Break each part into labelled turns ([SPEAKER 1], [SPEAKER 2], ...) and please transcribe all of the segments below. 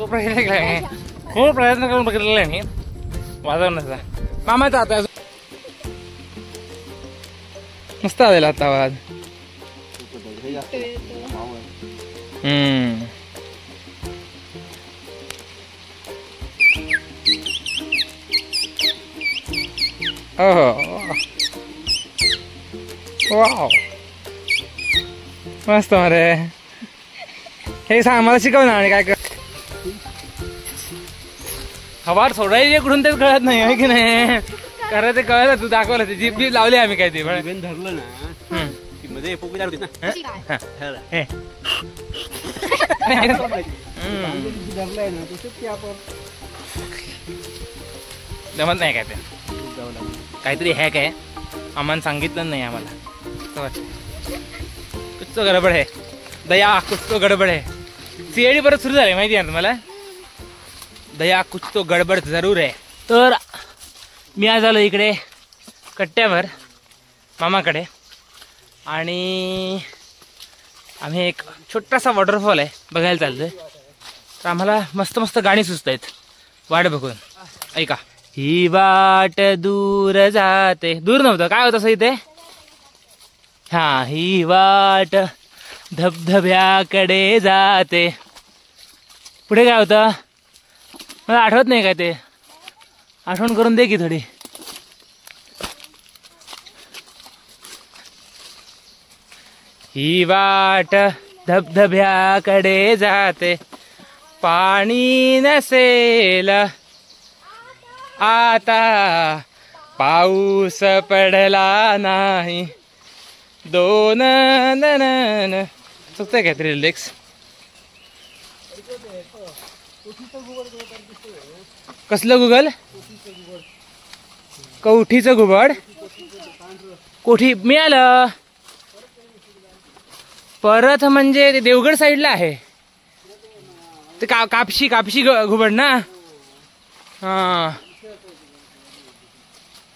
[SPEAKER 1] तो प्रयत्न केला, खूप प्रयत्न करून बघितलेला आहे मी वाजवण्याचा. मामाचा आता मस्त आलेला आता आवाज. वाव मस्त मरे. हे सांग मला शिकव ना. आणि काय कर हवा सोडायची कुठून तेच कळत नाही आहे की नाही. खरं ते कळलं, तू दाखवलं ते जीप जीप लावली आम्ही काय ते धरलं ना मध्ये जमत नाही काय ते. काहीतरी हॅक आहे, आम्हाला सांगितलं नाही आम्हाला. कुछ तो गडबड आहे दया, कुछ तो गडबड आहे. सीआयडी परत सुरू झाले माहिती आहे तुम्हाला. दया कुछ तो गडबड जरूर आहे. तर मी आज आलो इकडे कट्ट्यावर मामाकडे, आणि आम्ही एक छोटासा वॉटरफॉल आहे बघायला चाललोय. तर आम्हाला मस्त मस्त गाणी सुचत आहेत वाट बघून. ऐका. ही वाट दूर जाते, दूर नव्हतं काय होतं असं इथे. हा, ही वाट धबधब्याकडे जाते. पुढे काय होतं मला आठवत नाही काय ते. आठवण करून दे की थोडी. ही वाट धबधब्याकडे जाते, पाणी नसेल आता, पाऊस पडला नाही. दोन नन चुकतंय काहीतरी लिरिक्स. कसलं गुगल? कवठीचं घुबड. कोठी मिळालं परत म्हणजे ते देवगड साईडला आहे ते. कापशी कापशी घुबड ना. हा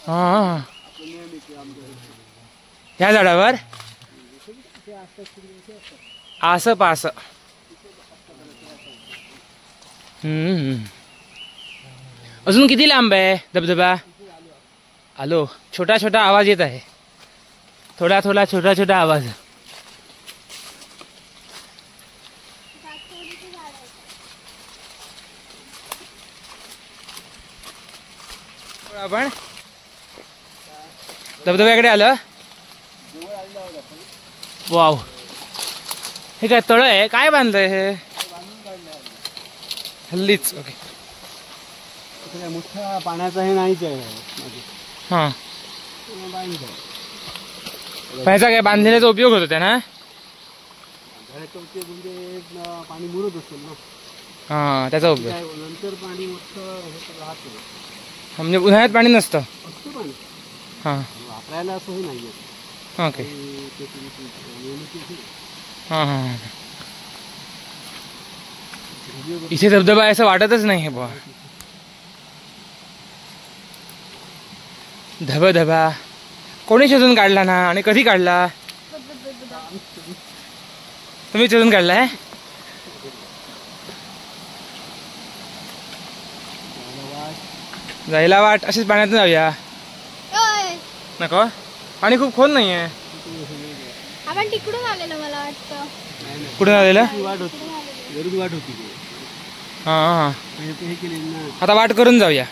[SPEAKER 1] हा, ह्या झाडावर असं पास. अजून किती लांब आहे धबधबा? आलो. छोटा छोटा आवाज येत आहे, थोडा थोडा छोटा छोटा आवाज. आपण धबधब्याकडे आलं. वाव, हे काय तळ आहे काय बांधलंय हे हल्लीच? ओके,
[SPEAKER 2] मोठा पाण्याचा हे नाहीच आहे.
[SPEAKER 1] हा, पाण्याचा काय बांधण्याचा उपयोग होतो त्या ना.
[SPEAKER 2] म्हणजे पाणी मुरत असेल ना.
[SPEAKER 1] हा, त्याचा उपयोग.
[SPEAKER 2] नंतर पाणी मोठं राहतं
[SPEAKER 1] म्हणजे उन्हाळ्यात पाणी नसतं. हा,
[SPEAKER 2] वापरायला असंही नाहीये.
[SPEAKER 1] ओके. हा हा, इथे धबधबा आहे असं वाटतच नाही हे बुवा. धबधबा कोणी शोधून काढला ना, आणि कधी काढला? तुम्ही शोधून काढलाय? जायला वाट अशीच पाण्यात जाऊया. नको, पाणी खूप खोल नाहीये.
[SPEAKER 3] आपण तिकडून आलेलो मला वाटतं.
[SPEAKER 1] कुठून आलेलं?
[SPEAKER 2] वाट होती.
[SPEAKER 1] हा, आता वाट करून जाऊया.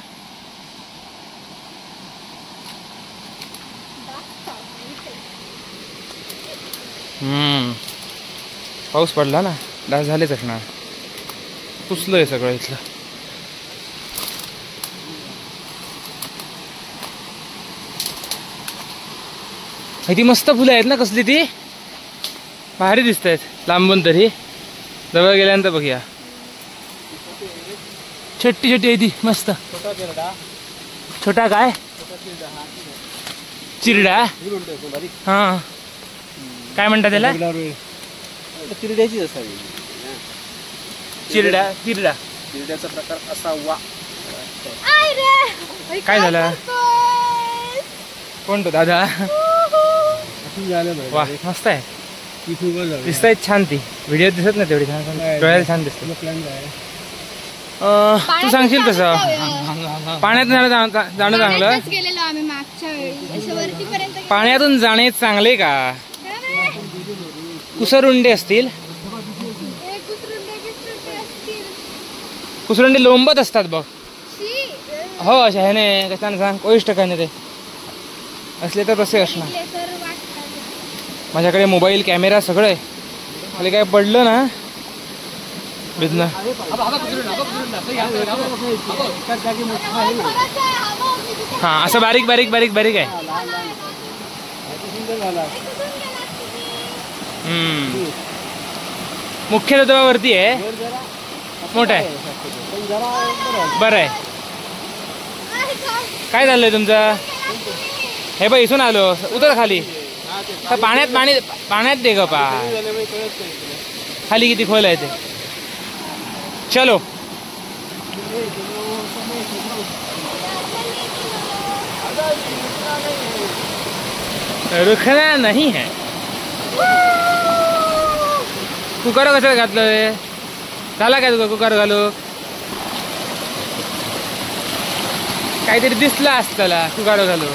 [SPEAKER 1] पाऊस पडला ना, डास झालेच असणार. पुसलंय सगळं इथलं. ती मस्त फुलं आहेत ना, कसली ती भारी दिसत आहेत लांबून. तरी जवळ गेल्यानंतर बघूया. छोटी छोटी आहे ती मस्त. छोटा काय? चिरडा. हा, काय म्हणतात त्याला?
[SPEAKER 2] चिरड्याचीच असावी.
[SPEAKER 1] चिरडा. चिरडा
[SPEAKER 2] चिरड्याचा प्रकार असावा.
[SPEAKER 1] काय झालं? कोण तो दादा? वा, मस्त आहे. दिसत आहेत छान. ती व्हिडिओ दिसत नाही तेवढी छान, डोळ्याला छान दिसते. तू सांगशील तसं पाण्यात जाणं चांगलं.
[SPEAKER 3] पाण्यातच गेलेलो आम्ही मागच्या वेळी असं वरतीपर्यंत गेलो.
[SPEAKER 1] पाण्यातून जाणे चांगले का? कुसरुंडे असतील.
[SPEAKER 3] हे कुसरुंडे असतील.
[SPEAKER 1] कुसरुंडे लोंबत असतात बघ.
[SPEAKER 3] शी.
[SPEAKER 1] हो अशा ह्याने कशाने सांग 21% ते असले तर तसे असणार.
[SPEAKER 3] लेकर वाटतात.
[SPEAKER 1] माझ्याकडे मोबाईल कॅमेरा सगळं आहे. खाली काय पडलं ना बिजनं. हा असं बारीक बारीक बारीक बारीक आहे. मुख्य धबधबावरती आहे. मोठा आहे. बरं आहे. काय झालंय तुमचं? हे बघ इथून आलो. उतर खाली. पाण्यात दे ग पा. खाली किती खोल आहे ते. चलो. रुखना नाही है. कुकर कसं घातलं? झाला काय तुझं कुकर घालू? काहीतरी दिसलं असतं कुकर घालू.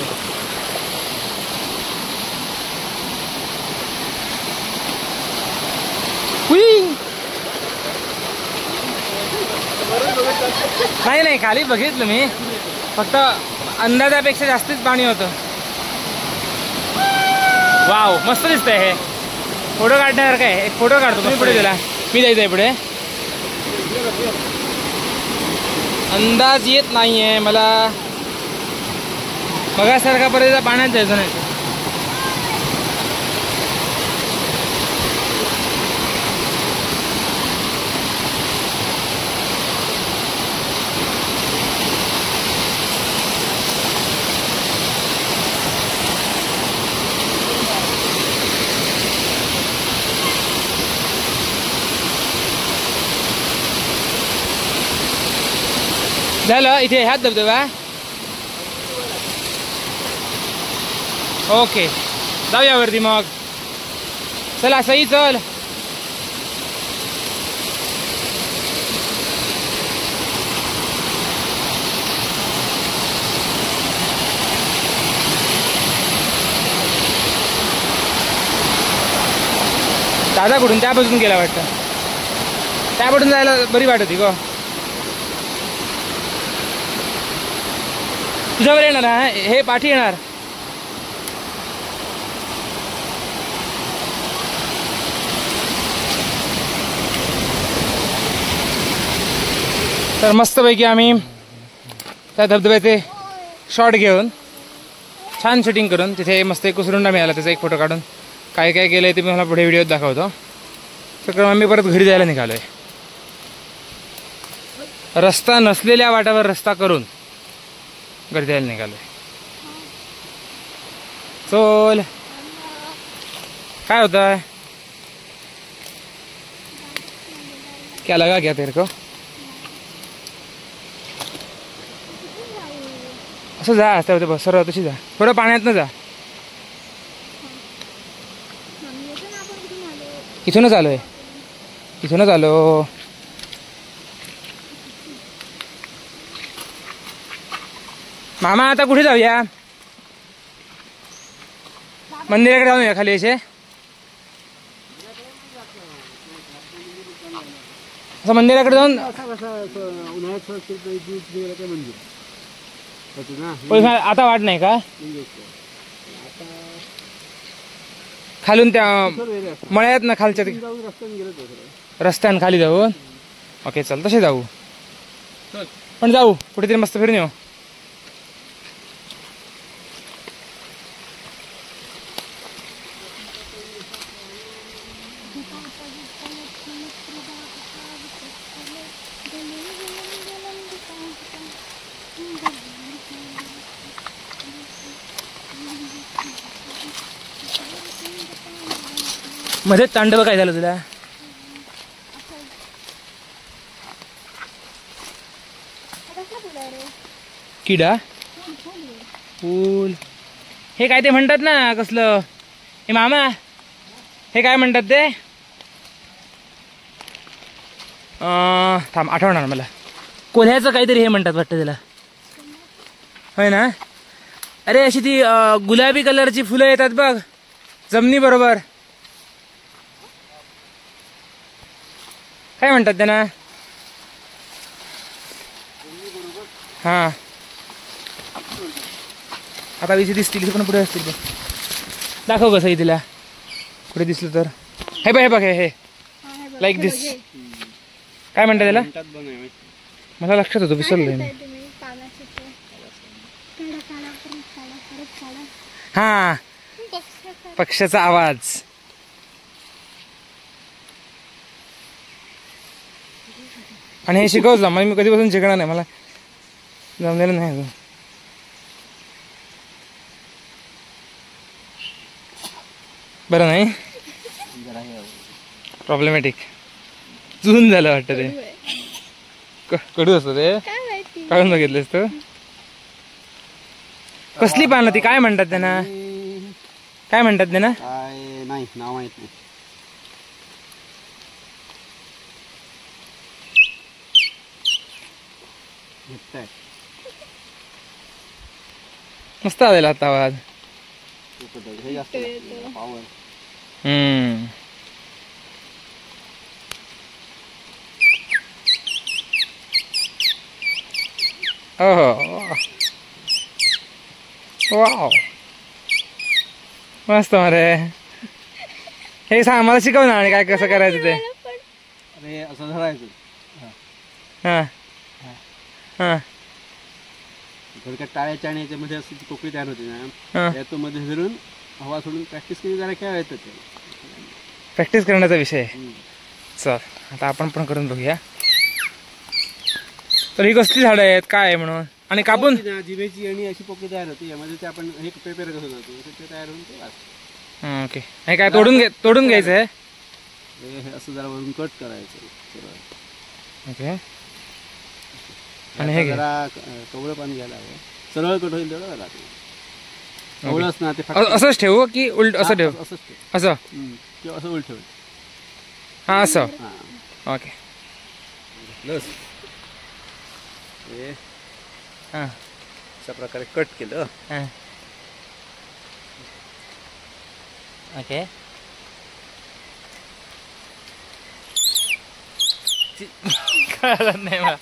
[SPEAKER 1] नाही खाली बघितलं मी. फक्त अंदाजापेक्षा जास्तीच पाणी होतं. वाव मस्त दिसतंय हे. फोटो काढण्यासारखं आहे. एक फोटो काढतो. तुम्ही पुढे गेला. मी जायचंय पुढे. अंदाज येत नाहीये मला. बघासारखा पर्यंत पाण्यात जायचं नाही. झालं इथे ह्यात धबधबा. ओके जाऊया वरती मग. चला सई चल. दादा कुठून? त्या बाजून गेला वाटतं. त्या बाजून जायला बरी वाटत होती ग. तुझ्यावर येणार हा. हे पाठी येणार. तर मस्तपैकी आम्ही त्या धबधब्याचे शॉट घेऊन छान शूटिंग करून तिथे मस्त एक कुसरुंडा मिळाला. त्याचा एक फोटो काढून काय काय केलंय ते मी मला पुढे व्हिडिओत दाखवतो. तर आम्ही परत घरी जायला निघालोय. रस्ता नसलेल्या वाटावर रस्ता करून घरी जायला निघालोय. चल. काय होता? क्या लगा क्या तेरे को? असं जा. असं सरळ तशी जा. थोडं पाण्यात न जा. इथूनच आलोय. इथूनच आलो. मामा आता कुठे जाऊया? मंदिराकडे जाऊया खाली असे. असं मंदिराकडे जाऊन आता वाट नाही का? खालून त्या मळ्यात ना खालच्या रस्त्यानं खाली जाऊ. ओके चल तसे जाऊ. पण जाऊ कुठेतरी मस्त फिरून येऊ. मध्ये तांडव काय झालं तुला? किडा फूल हे काय ते म्हणतात ना कसलं? हे मामा हे काय म्हणतात ते? थांब आठवणार मला. कोल्ह्याचं काहीतरी हे म्हणतात वाटतं त्याला, होय ना? अरे अशी ती गुलाबी कलरची फुलं येतात बघ जमिनी बरोबर, काय म्हणतात त्यांना? हा आता विषय दिसतील पण पुढे असतील बघ. दाखव कसं तिला कुठे दिसलं तर. हे बघ हे बघ हे लाईक दिस, काय म्हणतात त्याला? मला लक्षात होतं विसरलोय मी. हा पक्ष्याचा आवाज. आणि हे शिकवलं मग मी कधीपासून शिकणार नाही, मला जमलेलं नाही अजून. बरं नाही प्रॉब्लेमॅटिक, जून झालं वाटतं ते. कडू असतं ते, काढून बघितलंस तू? कसली पानं ती, काय म्हणतात त्यांना? काय म्हणतात त्यांना?
[SPEAKER 2] काय नाही, नाव माहित नाही.
[SPEAKER 1] मस्त आलेला आता आवाज.
[SPEAKER 2] हे जास्त पावर.
[SPEAKER 1] वाव मस्त मरे. हे सांग मला, शिकव ना आणि काय कसं करायचं ते.
[SPEAKER 2] अरे असं धरायचं.
[SPEAKER 1] हा हा
[SPEAKER 2] थोडक्यात टाळ्याच्या आणि याच्यामध्ये असं ती पोकळी तयार होते ना, त्यातून मध्ये धरून हवा सोडून प्रॅक्टिस केली जरा खेळायचं. ते
[SPEAKER 1] प्रॅक्टिस करण्याचा विषय. चल आता आपण पण करून बघूया. तर ही कसली झाडं आहेत काय आहे म्हणून, आणि कापून
[SPEAKER 2] जिभेची आणि अशी पोकळी तयार होते, यामध्ये ते आपण हे पेपर कसं जातो ते तयार होऊन ते वाचतं.
[SPEAKER 1] ओके. हे काय तोडून घ्यायचं आहे?
[SPEAKER 2] हे असं जरा वरून कट करायचं.
[SPEAKER 1] ओके. आणि हे
[SPEAKER 2] जरा कवळं पाणी घ्यायला हवं, सरळ कट होईल तेवढं झाला. कवळंच ना ते
[SPEAKER 1] असंच ठेवू की उलट असं ठेवू?
[SPEAKER 2] असंच ठेव,
[SPEAKER 1] असं
[SPEAKER 2] किंवा असं उलट ठेव.
[SPEAKER 1] हा असं. ओके.
[SPEAKER 2] हे
[SPEAKER 1] हां
[SPEAKER 2] अशा प्रकारे कट केलं.
[SPEAKER 1] हां ओके. कळत नाही मला.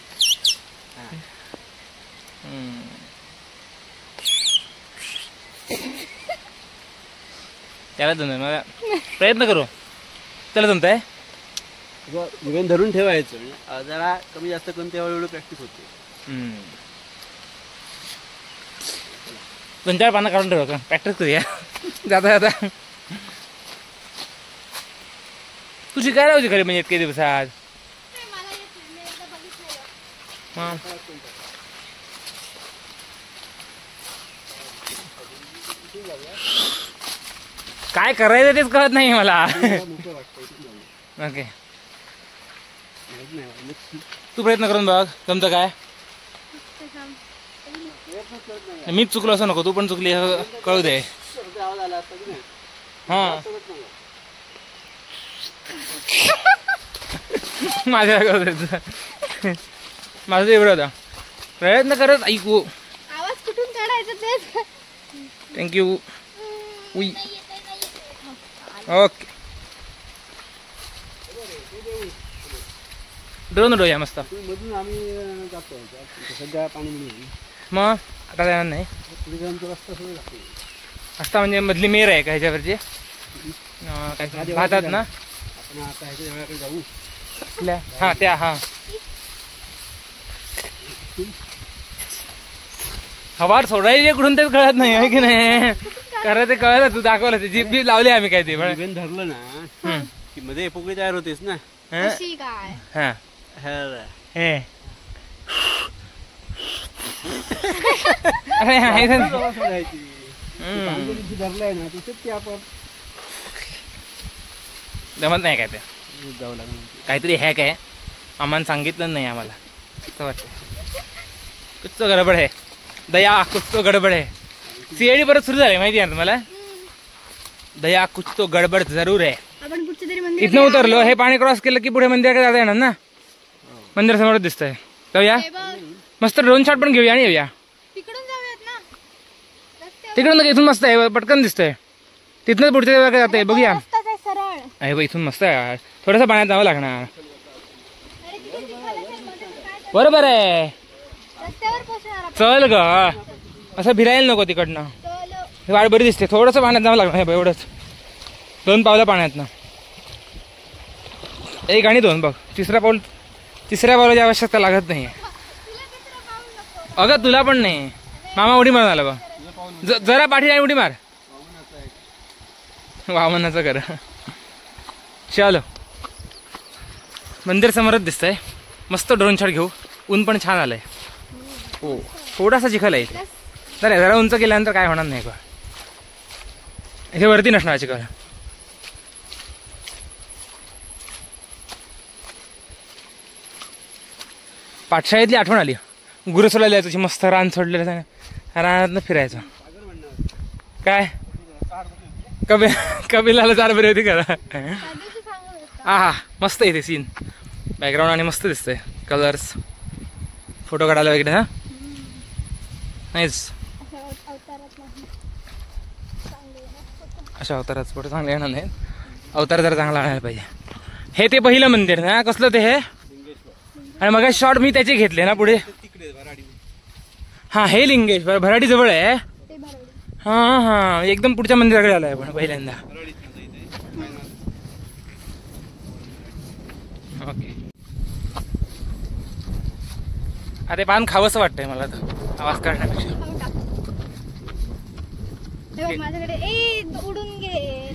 [SPEAKER 1] त्याला जमत मला, प्रयत्न करू. त्याला जमत आहे.
[SPEAKER 2] जिभेन धरून ठेवायचं, जरा कमी जास्त करून तेव्हा एवढं प्रॅक्टिस होते.
[SPEAKER 1] 2-4 पानं काढून ठेवा का, प्रॅक्टिस करूया जाता जाता. तू शिकायला होती खरी म्हणजे इतके दिवसात. काय करायचं तेच कळत नाही मला. ओके तू प्रयत्न करून बघ जमतं काय. मीच चुकलो असं नको, तू पण चुकली कळू दे. हा माझ्या माझं एवढं होता प्रयत्न करत ऐकू.
[SPEAKER 3] आवाज कुठून काढायचा तेच.
[SPEAKER 1] थँक्यू. उई ओके. ड्रोन उडवूया मस्त.
[SPEAKER 2] मधून आम्ही जातो सध्या पाणी मिळून.
[SPEAKER 1] मग आता जाणार नाही.
[SPEAKER 2] पुढे जाऊन तो रस्ता सगळं लागतो.
[SPEAKER 1] रस्ता म्हणजे मधली मेर आहे का ह्याच्यावरची काय भातात ना.
[SPEAKER 2] आपण आता ह्याच्या देवळाकडे जाऊ.
[SPEAKER 1] हा त्या हा हवा सोडायची कुठून तेच कळत नाही आहे की नाही. खरं ते कळलं, तू दाखवलं ते जीप लावली आम्ही काय ते
[SPEAKER 2] पण धरलं ना की मध्ये पोकळी तयार होतेस ना.
[SPEAKER 3] कशी काय.
[SPEAKER 1] हा हे अरे
[SPEAKER 2] धरलाय ना ते आपण
[SPEAKER 1] जमत नाही काय ते. काहीतरी हॅक आहे, आम्हाला सांगितलं नाही आम्हाला. असं वाटतं कुछ तो गडबड आहे. दया कुछ तो गडबड आहे. सीआयडी परत सुरू झाली माहिती आहे तुम्हाला. दया कुछ तो गडबड जरूर आहे.
[SPEAKER 3] आपण कुठच्या तरी मंदिर
[SPEAKER 1] इथनं उतरलो, हे पाणी क्रॉस केलं की पुढे मंदिराकडे जाता येणार ना. मंदिर समोर दिसतंय. जाऊया. मस्त ड्रोन शॉट पण घेऊया आणि येऊया.
[SPEAKER 3] तिकडून जाऊयात ना रस्त्यावर.
[SPEAKER 1] तिकडून इथून मस्त आहे, पटकन दिसतंय. तिथनं पुढच्या जाते बघूया.
[SPEAKER 3] रस्ताच आहे सरळ.
[SPEAKER 1] अरे बा इथून मस्त आहे. थोडंसं पाण्यात जावं लागणार.
[SPEAKER 3] अरे तिथे चिखल असेल, मध्ये काय
[SPEAKER 1] बरोबर आहे.
[SPEAKER 3] रस्त्यावर पोहोचणार आपण.
[SPEAKER 1] चल ग, असं भिरायला नको तिकडनं.
[SPEAKER 3] चल.
[SPEAKER 1] ही वाट बरी दिसते. थोडंसं पाण्यात जावं लागणार. हे बघ एवढंच, 2 पावलं पाण्यात ना. 1 आणि 2 बघ. तिसऱ्या पावलाची आवश्यकता लागत नाही. अगं तुला पण नाही. मामा उडी मारून आला बघ. जरा पाठी आणि उडी मार. वामनाचं कर. चलो, मंदिर समोरच दिसतंय. मस्त ड्रोन शॉट घेऊ. ऊन पण छान आलंय. हो, थोडासा चिखल आहे इथे. जरा उंच केल्यानंतर काय होणार नाही का. हे वरती नसणार चिखल. पाठशाळेतली आठवण आली. गुरुसोला जायचं, मस्त रान सोडलेलं, रानात फिरायचं. काय कपिलाला 4 बरी होती करा. हा मस्त येते सीन. बॅकग्राऊंड आणि मस्त दिसतंय. कलर्स, फोटो काढायला वगैरे. हा नाहीच, अशा अवतारात फोटो चांगले येणार नाहीत. अवतार जरा चांगला आणायला पाहिजे. हे ते पहिलं मंदिर ना, कसलं ते हे. आणि मग शॉर्ट मी त्याचे घेतले ना पुढे. हा हे लिंगेश्वर भराडी जवळ आहे. हा हा एकदम पुढच्या मंदिराकडे आलोय आपण पहिल्यांदा. ओके, अरे पान खावंसं वाटतंय मला तर आवाज काढण्यापेक्षा.
[SPEAKER 3] माझ्याकडे ए उडून गे.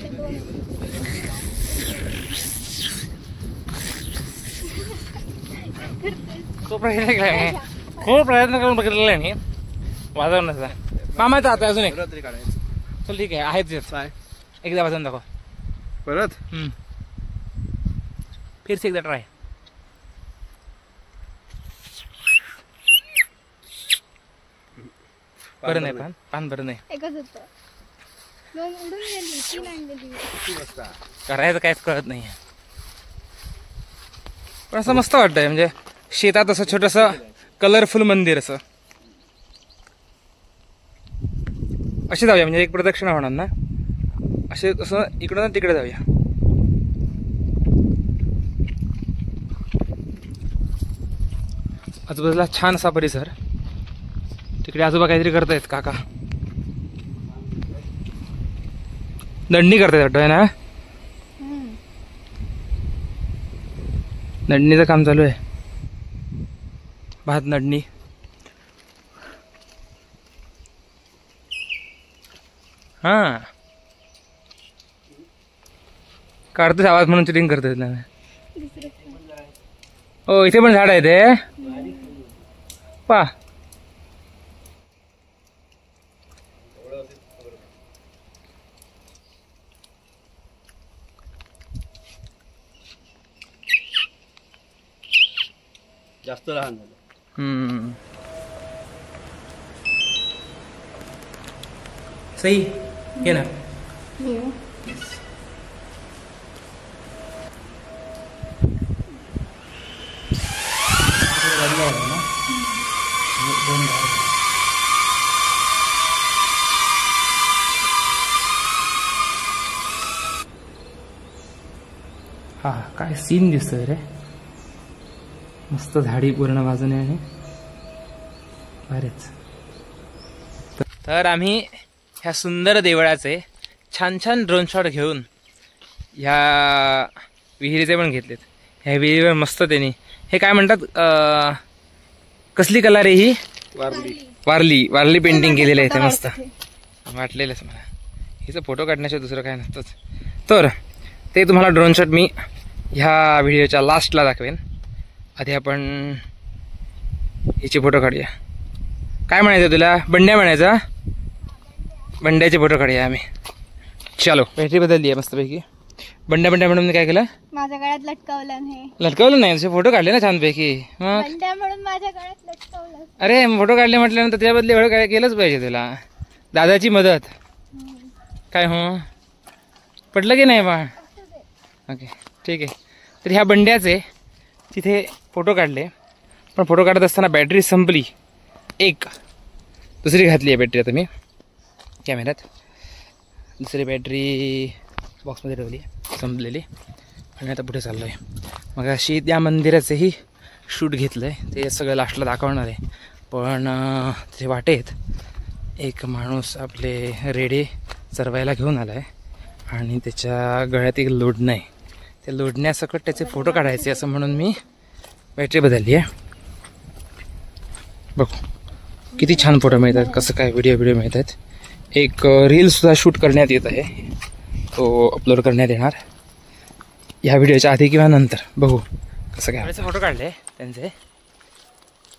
[SPEAKER 1] खूप प्रयत्न करून बघितलेला आहे मी वाजवण्याचा. मामाचा आता अजून एक. चल ठीक आहे, आहेच. एकदा वाजवून दाखव
[SPEAKER 2] परत.
[SPEAKER 1] फिरसे एकदा ट्राय. बरं नाही पान बरं नाही.
[SPEAKER 3] एकच होतं. 2 उडून गेली, 3 आणलेली.
[SPEAKER 1] करायचं काहीच कळत नाही. पण असं मस्त वाटतंय, म्हणजे शेतात असं छोटंसं कलरफुल मंदिर असं. असे जाऊया, म्हणजे एक प्रदक्षिणा होणार ना. असे असं इकडं तिकडे जाऊया. आजूबाजूला छान असा परिसर. तिकडे आजोबा काहीतरी करतायत काका. दंडणी करतायत वाटतं ना. नडणीचं काम चालू आहे. भात नडणी. हा काढतोच आवाज म्हणून चिटिंग करतोय ना. हो इथे पण झाड आहे ते पा.
[SPEAKER 2] जास्त लहान झालं.
[SPEAKER 1] सही घे ना. हा काय सीन दिसतोय रे. मस्त झाडी पूर्ण बाजूने आणि बरेच. तर आम्ही ह्या सुंदर देवळाचे छान छान ड्रोन शॉट घेऊन ह्या विहिरीचे पण घेतलेत. ह्या विहिरीवर मस्त त्यांनी हे काय म्हणतात, कसली कला रे ही. वारली पेंटिंग केलेलं आहे ते मस्त वाटलेलंच मला. हिचा फोटो काढण्याशिवाय दुसरं काय नसतंच. तर ते तुम्हाला ड्रोन शॉट मी ह्या व्हिडिओच्या लास्टला दाखवेन. आधी आपण हिचे फोटो काढूया. काय म्हणायचं तुला, बंड्या म्हणायचा. बंड्याचे फोटो काढूया आम्ही. चलो बॅटरी बदलली आहे मस्तपैकी. बंड्या म्हणून काय केलं, माझ्या गळ्यात लटकावलं नाही. लटकावलं नाही, तुझे फोटो काढले ना छानपैकी. बंड्या म्हणून माझ्या गळ्यात लटकावलं. अरे फोटो काढले म्हटल्यानंतर त्या बदली एवढं काय केलंच पाहिजे तुला. दादाची मदत काय हो पटलं की नाही बा. ओके ठीक आहे. तर ह्या बंड्याचे तिथे फोटो काढले. पण फोटो काढत असताना बॅटरी संपली. एक दुसरी घातली आहे बॅटरी आता मी कॅमेऱ्यात. दुसरी बॅटरी बॉक्समध्ये ठेवली संपलेली आणि आता पुढे चाललो आहे. मग अशी त्या मंदिराचंही शूट घेतलं आहे. ते सगळं लास्टला दाखवणार आहे. पण ते वाटेत एक माणूस आपले रेडे चरवायला घेऊन आला आहे आणि त्याच्या गळ्यात एक लोढणं आहे. त्या लोढण्यासकट त्याचे फोटो काढायचे असं म्हणून मी बॅटरी बदलली आहे. बघू किती छान फोटो मिळतात, कसं काय व्हिडिओ मिळत आहेत. एक रीलसुद्धा शूट करण्यात येत आहे. तो अपलोड करण्यात येणार ह्या व्हिडिओच्या आधी किंवा नंतर. बघू कसं काय. फोटो काढले त्यांचे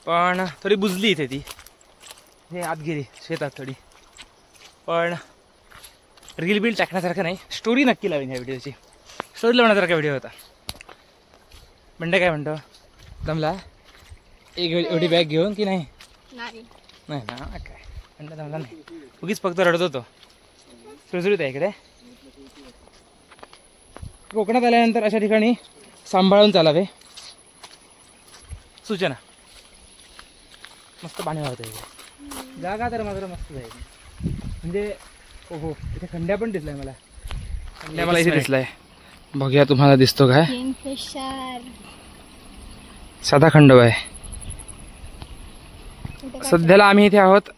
[SPEAKER 1] पण थोडी बुजली इथे ती. हे आत गेली शेतात थोडी. पण रील बिल टाकण्यासारखं नाही. स्टोरी नक्की लावेन ह्या व्हिडिओची. स्टोरी लावण्यासारखा व्हिडिओ होता. बंडे काय म्हणतो, दमला एक एवढी बॅग घेऊन की नाही? नाही ना काय म्हणलं, दमला नाही. उगीच फक्त रडत होतो. सुरसुरीत आहे इकडे. कोकणात आल्यानंतर अशा ठिकाणी सांभाळून चालावे सूचना. मस्त पाणी वाहतं इथे. जागा तर मात्र मस्त जाईल. म्हणजे हो इथे खंड्या पण दिसलाय मला. खंड्या मला इथे दिसलाय. बघूया तुम्हाला दिसतो काय. साधा खंडोबा आहे. सध्याला आम्ही इथे आहोत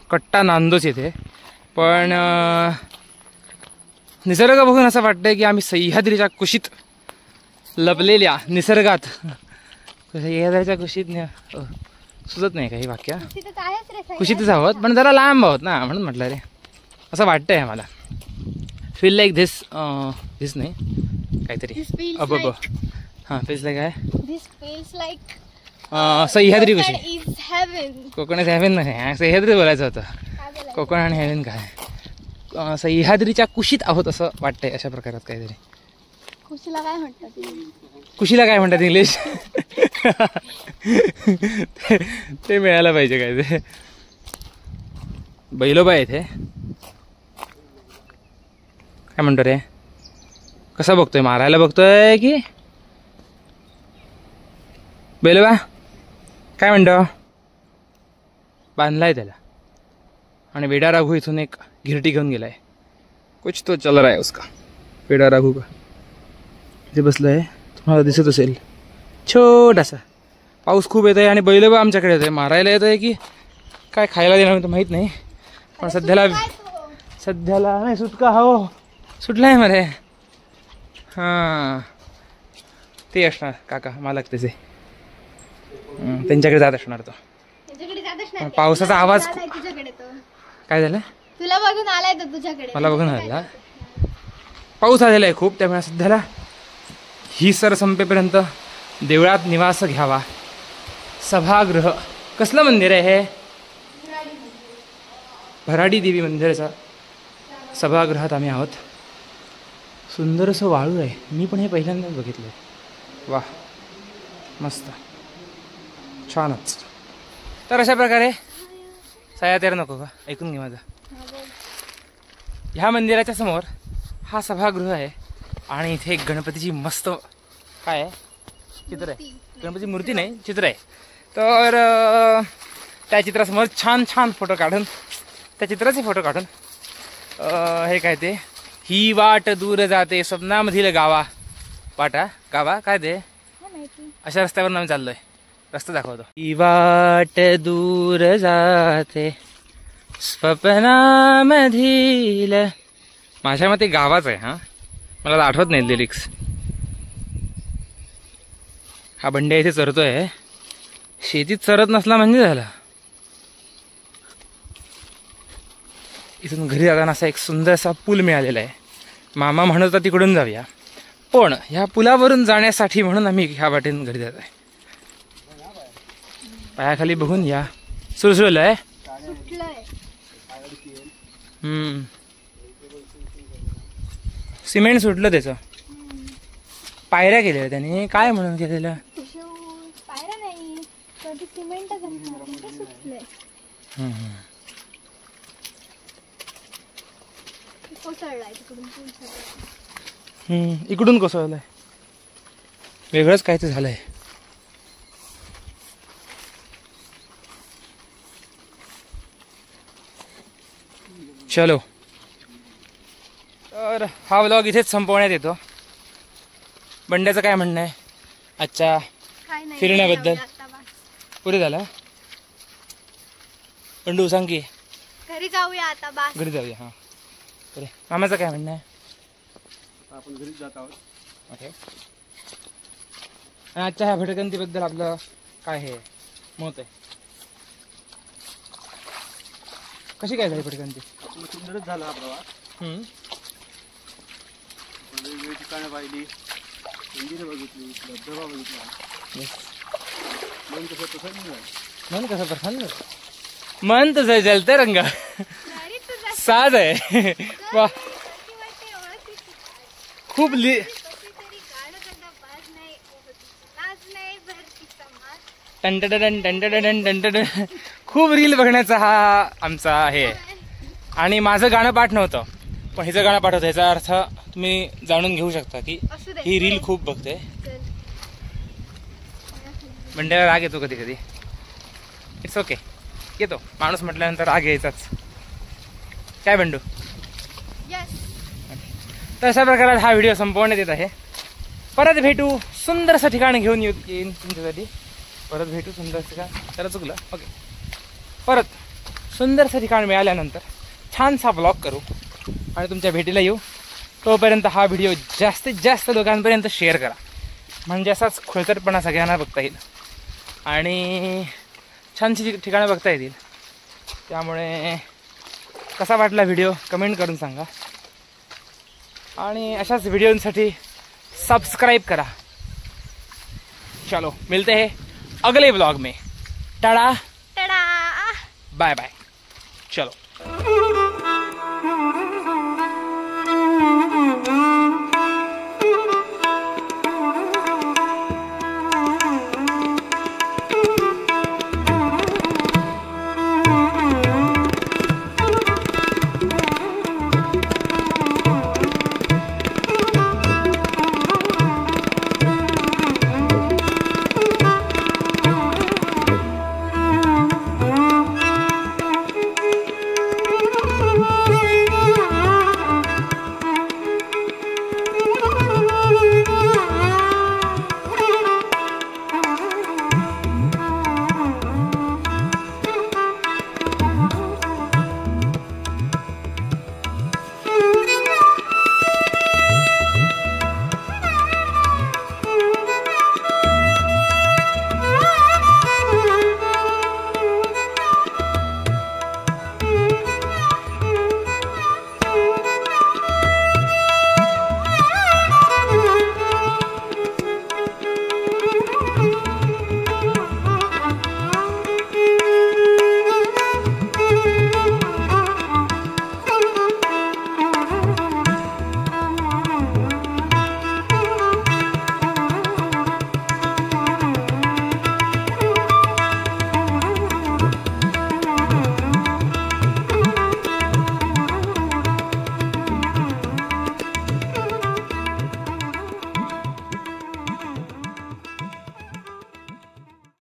[SPEAKER 1] कट्टा नांदोस येथे. पण निसर्ग बघून असं वाटतंय की आम्ही सह्याद्रीच्या कुशीत लपलेल्या निसर्गात. सह्याद्रीच्या कुशीत सुचत नाही काही वाक्य. कुशीतच आहोत पण जरा लांब आहोत ना म्हणून म्हटलं रे. असं वाटतंय आम्हाला. फील लाईक धिस नाही काहीतरी अब हां फील्स लाईक काय सह्याद्री कुशी. कोकण इज हेवन नाही, सह्याद्री बोलायचं होतं. कोकण आणि हेवन काय. सह्याद्रीच्या कुशीत आहोत असं वाटतंय. अशा प्रकारात काहीतरी.
[SPEAKER 3] कुशीला काय म्हणतात?
[SPEAKER 1] कुशीला काय म्हणतात इंग्लिश? ते मिळायला पाहिजे काय. ते बैलोबा इथे काय म्हणतो रे. कसा बघतोय, मारायला बघतोय की? बैलोबा काय म्हणतो? बांधलाय त्याला आणि वेडा राघू इथून एक घिरटी घेऊन गेलाय. कुछ तो चल रहा है उसका. वेडा राघू का इथे बसलाय. तुम्हाला दिसत असेल छोटासा. पाऊस खूप येत आहे आणि बैलोबा आमच्याकडे येत आहे. मारायला येत आहे की काय खायला देणार तर माहीत नाही. पण सध्याला नाही सुटका हो सुटला आहे मरे. हां ते असणार काका मालक त्याचे. त्यांच्याकडे जात असणार तो. पावसाचा आवाज काय झालं?
[SPEAKER 3] तुला बघून आलाय तो तुझ्याकडे.
[SPEAKER 1] मला बघून आला. पाऊस आलेला आहे खूप. त्यामुळे सध्याला ही सर संपेपर्यंत देवळात निवास घ्यावा. सभागृह कसलं मंदिर आहे हे? भराडी देवी मंदिराचा सभागृहात आम्ही आहोत. सुंदर असं वाळू आहे. मी पण हे पहिल्यांदाच बघितलं. वा मस्त छानच. तर अशा प्रकारे साया तेरा नको का ऐकून घे माझं. ह्या मंदिराच्या समोर हा सभागृह आहे आणि इथे एक गणपतीची मस्त काय आहे चित्र आहे. गणपती मूर्ती नाही चित्र आहे. तर त्या चित्रासमोर छान छान फोटो काढून त्या चित्राचे फोटो काढून हे काय ते ही वाट दूर जाते स्वप्नामधील गावा वाटा गावा काय ते अशा रस्त्यावर आम्ही चाललोय. रस्ता दाखवतो. ही वाट दूर जाते स्वप्नामधील. माझ्या मते गावाच आहे. हा मला आठवत नाही लिरिक्स. हा बंड्या इथे चरतोय. शेतीत चरत नसला म्हणजे झाला. इथून घरी जाताना असा एक सुंदर असा पूल मिळालेला आहे. मामा म्हणत होता तिकडून जाऊया. पण ह्या पुलावरून जाण्यासाठी म्हणून आम्ही ह्या वाटेन घरी जात आहे. पायाखाली बघून या सुळसुळलं आहे. सिमेंट सुटलं त्याचं. पायऱ्या केलेल्या त्याने काय म्हणून केलेलं. इकडून कोसळलंय. वेगळंच काय ते झालंय. चलो, तर हा व्लॉग इथेच संपवण्यात येतो. बंड्याचं काय म्हणणं आहे आजच्या
[SPEAKER 3] काय नाही,
[SPEAKER 1] फिरण्याबद्दल?
[SPEAKER 3] जाऊया आता बस.
[SPEAKER 1] पुरे झाला. बंडू सांग की.
[SPEAKER 3] घरी जाऊया आता बस.
[SPEAKER 1] घरी जाऊया. हां पुरे. मामाचं काय म्हणणं आहे?
[SPEAKER 2] आपण घरीच जात आहोत.
[SPEAKER 1] ओके. आणि आजच्या ह्या भटकंतीबद्दल आपलं काय हे मत आहे? कशी काय झाली भटकंती?
[SPEAKER 2] आपलं सुंदरच झाला हा प्रवास.
[SPEAKER 1] हम्म.
[SPEAKER 2] वेगवेगळी ठिकाणं पाहिली, मंदिरं बघितली, धबधबा बघितला.
[SPEAKER 1] Yes.
[SPEAKER 2] मन कसं प्रसन्न झालं.
[SPEAKER 1] मन कसं प्रसन्न झालं? मन तसं जलते रंग
[SPEAKER 3] अरे तुझा
[SPEAKER 1] साज आहे. वा,
[SPEAKER 3] कशी वाटते ओळखीची काय?
[SPEAKER 1] खूप
[SPEAKER 3] कशी तरी गाणं गंगा बाज नाही, नाच नाही भरती समाज.
[SPEAKER 1] टंटडन टंटडन टंटडन. खूप रील बघण्याचा हा आमचा हे आहे. आणि माझं गाणं पाठ नव्हतं, पण हिचं गाणं पाठ होतं. ह्याचा अर्थ तुम्ही जाणून घेऊ शकता की
[SPEAKER 3] असू दे.
[SPEAKER 1] ही रील खूप बघते.
[SPEAKER 3] चल.
[SPEAKER 1] बंड्याला राग येतो कधी कधी. इट्स ओके, येतो. माणूस म्हटल्यानंतर राग यायचाच. काय बंडू?
[SPEAKER 3] Yes.
[SPEAKER 1] तर अशा प्रकारे हा व्हिडिओ संपवण्यात येत आहे. परत भेटू, सुंदरसं ठिकाण घेऊन येईन तुमच्यासाठी. परत भेटू सुंदरसं ठिकाण. त्याला चुकलं. ओके. परत सुंदरसं ठिकाण मिळाल्यानंतर छानसा ब्लॉग करू आणि तुमच्या भेटीला येऊ. तोपर्यंत हा व्हिडिओ जास्तीत जास्त लोकांपर्यंत शेअर करा, म्हणजे असाच खोलसरपणा सगळ्यांना बघता येईल आणि छानशी ठिकाणं बघता येतील. त्यामुळे कसा वाटला व्हिडिओ कमेंट करून सांगा आणि अशाच व्हिडिओसाठी सब्सक्राइब करा. चलो, मिलते हैं अगले ब्लॉग में. टाटा,
[SPEAKER 3] टडा.
[SPEAKER 1] Bye bye. चलो.